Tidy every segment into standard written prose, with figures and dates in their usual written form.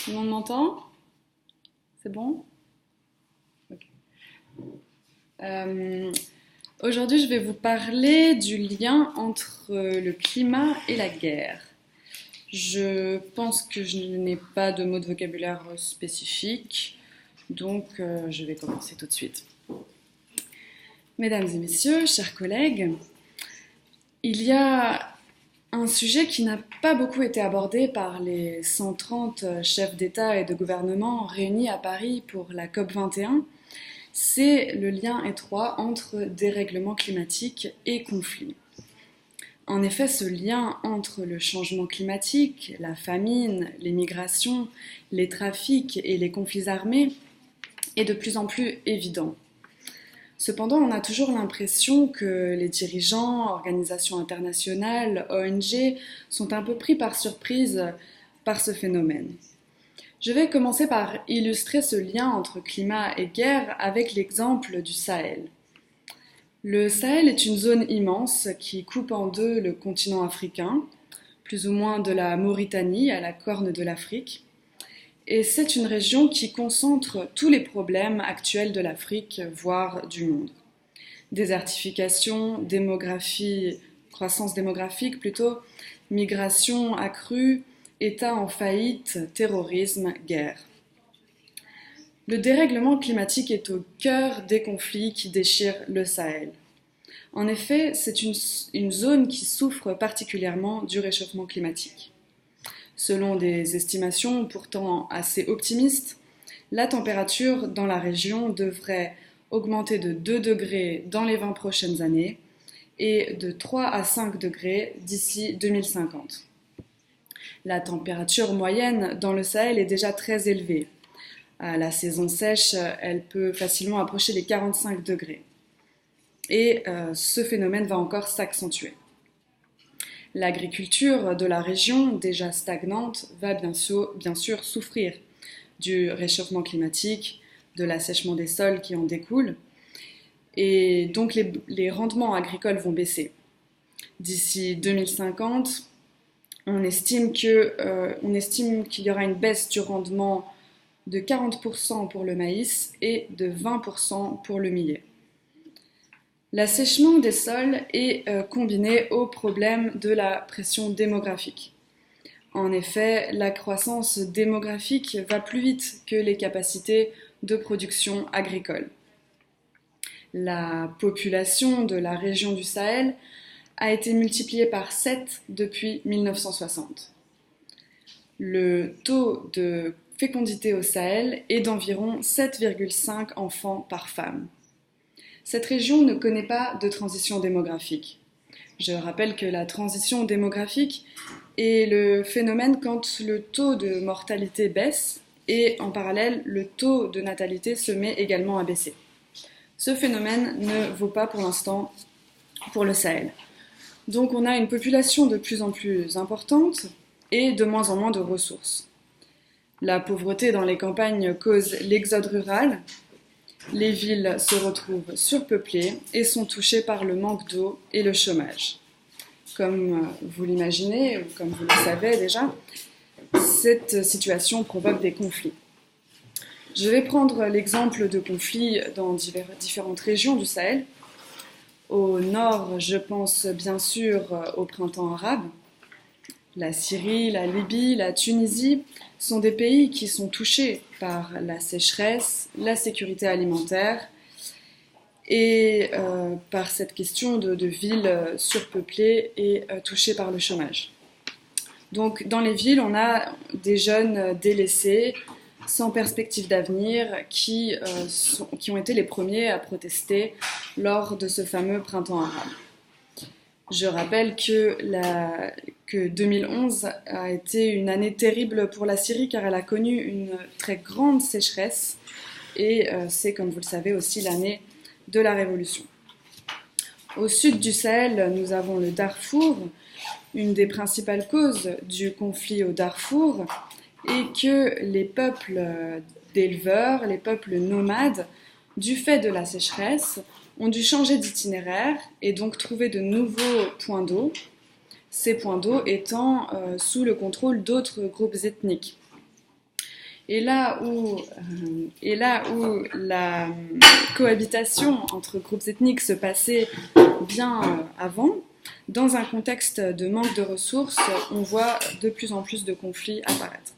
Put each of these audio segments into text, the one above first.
Tout le monde m'entend? C'est bon? Ok. Euh, Aujourd'hui, je vais vous parler du lien entre le climat et la guerre. Je pense que je n'ai pas de mots de vocabulaire spécifiques, donc je vais commencer tout de suite. Mesdames et messieurs, chers collègues, il y a un sujet qui n'a pas beaucoup été abordé par les 130 chefs d'État et de gouvernement réunis à Paris pour la COP 21, c'est le lien étroit entre dérèglement climatique et conflit. En effet, ce lien entre le changement climatique, la famine, les migrations, les trafics et les conflits armés est de plus en plus évident. Cependant, on a toujours l'impression que les dirigeants, organisations internationales, ONG sont un peu pris par surprise par ce phénomène. Je vais commencer par illustrer ce lien entre climat et guerre avec l'exemple du Sahel. Le Sahel est une zone immense qui coupe en deux le continent africain, plus ou moins de la Mauritanie à la Corne de l'Afrique. Et c'est une région qui concentre tous les problèmes actuels de l'Afrique, voire du monde. Désertification, démographie, croissance démographique plutôt, migration accrue, État en faillite, terrorisme, guerre. Le dérèglement climatique est au cœur des conflits qui déchirent le Sahel. En effet, c'est une zone qui souffre particulièrement du réchauffement climatique. Selon des estimations pourtant assez optimistes, la température dans la région devrait augmenter de 2 degrés dans les 20 prochaines années et de 3 à 5 degrés d'ici 2050. La température moyenne dans le Sahel est déjà très élevée. À la saison sèche, elle peut facilement approcher les 45 degrés. Et ce phénomène va encore s'accentuer. L'agriculture de la région, déjà stagnante, va bien sûr souffrir du réchauffement climatique, de l'assèchement des sols qui en découle, et donc les rendements agricoles vont baisser. D'ici 2050, on estime qu'il y aura une baisse du rendement de 40% pour le maïs et de 20% pour le millet. L'assèchement des sols est combiné au problème de la pression démographique. En effet, la croissance démographique va plus vite que les capacités de production agricole. La population de la région du Sahel a été multipliée par 7 depuis 1960. Le taux de fécondité au Sahel est d'environ 7,5 enfants par femme. Cette région ne connaît pas de transition démographique. Je rappelle que la transition démographique est le phénomène quand le taux de mortalité baisse et en parallèle le taux de natalité se met également à baisser. Ce phénomène ne vaut pas pour l'instant pour le Sahel. Donc on a une population de plus en plus importante et de moins en moins de ressources. La pauvreté dans les campagnes cause l'exode rural. Les villes se retrouvent surpeuplées et sont touchées par le manque d'eau et le chômage. Comme vous l'imaginez, ou comme vous le savez déjà, cette situation provoque des conflits. Je vais prendre l'exemple de conflits dans différentes régions du Sahel. Au nord, je pense bien sûr au printemps arabe. La Syrie, la Libye, la Tunisie sont des pays qui sont touchés par la sécheresse, la sécurité alimentaire et par cette question de villes surpeuplées et touchées par le chômage. Donc dans les villes, on a des jeunes délaissés, sans perspective d'avenir, qui ont été les premiers à protester lors de ce fameux printemps arabe. Je rappelle que 2011 a été une année terrible pour la Syrie car elle a connu une très grande sécheresse et c'est, comme vous le savez, aussi l'année de la Révolution. Au sud du Sahel, nous avons le Darfour. Une des principales causes du conflit au Darfour est que les peuples d'éleveurs, les peuples nomades, du fait de la sécheresse, ont dû changer d'itinéraire et donc trouver de nouveaux points d'eau, ces points d'eau étant sous le contrôle d'autres groupes ethniques. Et là où la cohabitation entre groupes ethniques se passait bien avant, dans un contexte de manque de ressources, on voit de plus en plus de conflits apparaître.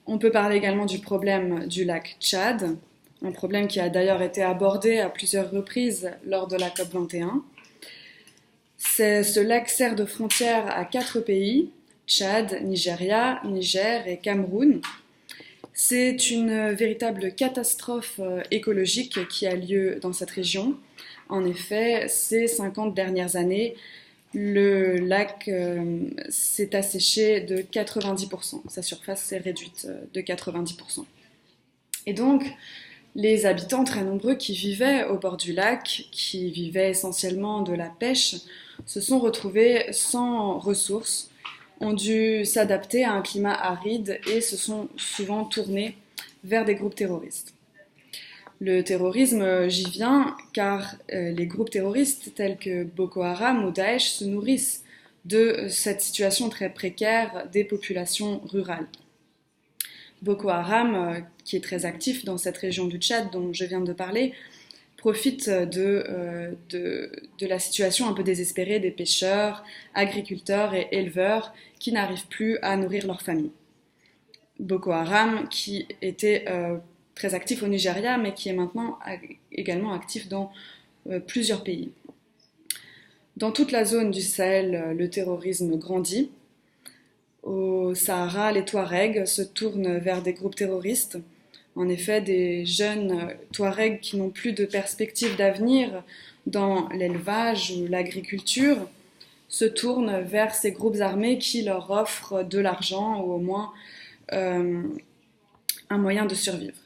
On peut parler également du problème du lac Tchad, un problème qui a d'ailleurs été abordé à plusieurs reprises lors de la COP21. Ce lac sert de frontière à 4 pays, Tchad, Nigeria, Niger et Cameroun. C'est une véritable catastrophe écologique qui a lieu dans cette région. En effet, ces 50 dernières années, le lac s'est asséché de 90%. Sa surface s'est réduite de 90%. Et donc, les habitants très nombreux qui vivaient au bord du lac, qui vivaient essentiellement de la pêche, se sont retrouvés sans ressources, ont dû s'adapter à un climat aride et se sont souvent tournés vers des groupes terroristes. Le terrorisme, j'y viens, car les groupes terroristes tels que Boko Haram ou Daesh se nourrissent de cette situation très précaire des populations rurales. Boko Haram, qui est très actif dans cette région du Tchad dont je viens de parler, profite de la situation un peu désespérée des pêcheurs, agriculteurs et éleveurs qui n'arrivent plus à nourrir leur famille. Boko Haram, qui était très actif au Nigeria, mais qui est maintenant également actif dans plusieurs pays. Dans toute la zone du Sahel, le terrorisme grandit. Au Sahara, les Touaregs se tournent vers des groupes terroristes. En effet, des jeunes Touaregs qui n'ont plus de perspective d'avenir dans l'élevage ou l'agriculture se tournent vers ces groupes armés qui leur offrent de l'argent ou au moins un moyen de survivre.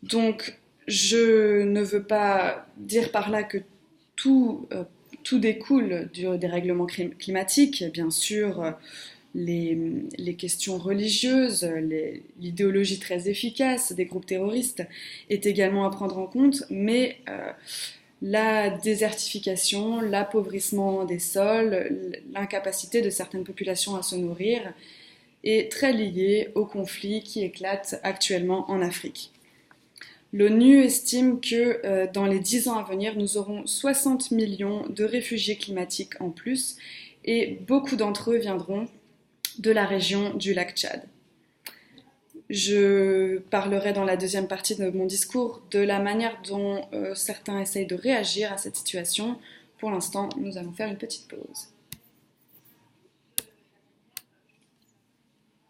Donc, je ne veux pas dire par là que tout découle du dérèglement climatique. Bien sûr, les questions religieuses, l'idéologie très efficace des groupes terroristes est également à prendre en compte, mais la désertification, l'appauvrissement des sols, l'incapacité de certaines populations à se nourrir est très liée aux conflits qui éclatent actuellement en Afrique. L'ONU estime que dans les 10 ans à venir, nous aurons 60 millions de réfugiés climatiques en plus et beaucoup d'entre eux viendront de la région du lac Tchad. Je parlerai dans la deuxième partie de mon discours de la manière dont certains essayent de réagir à cette situation. Pour l'instant, nous allons faire une petite pause.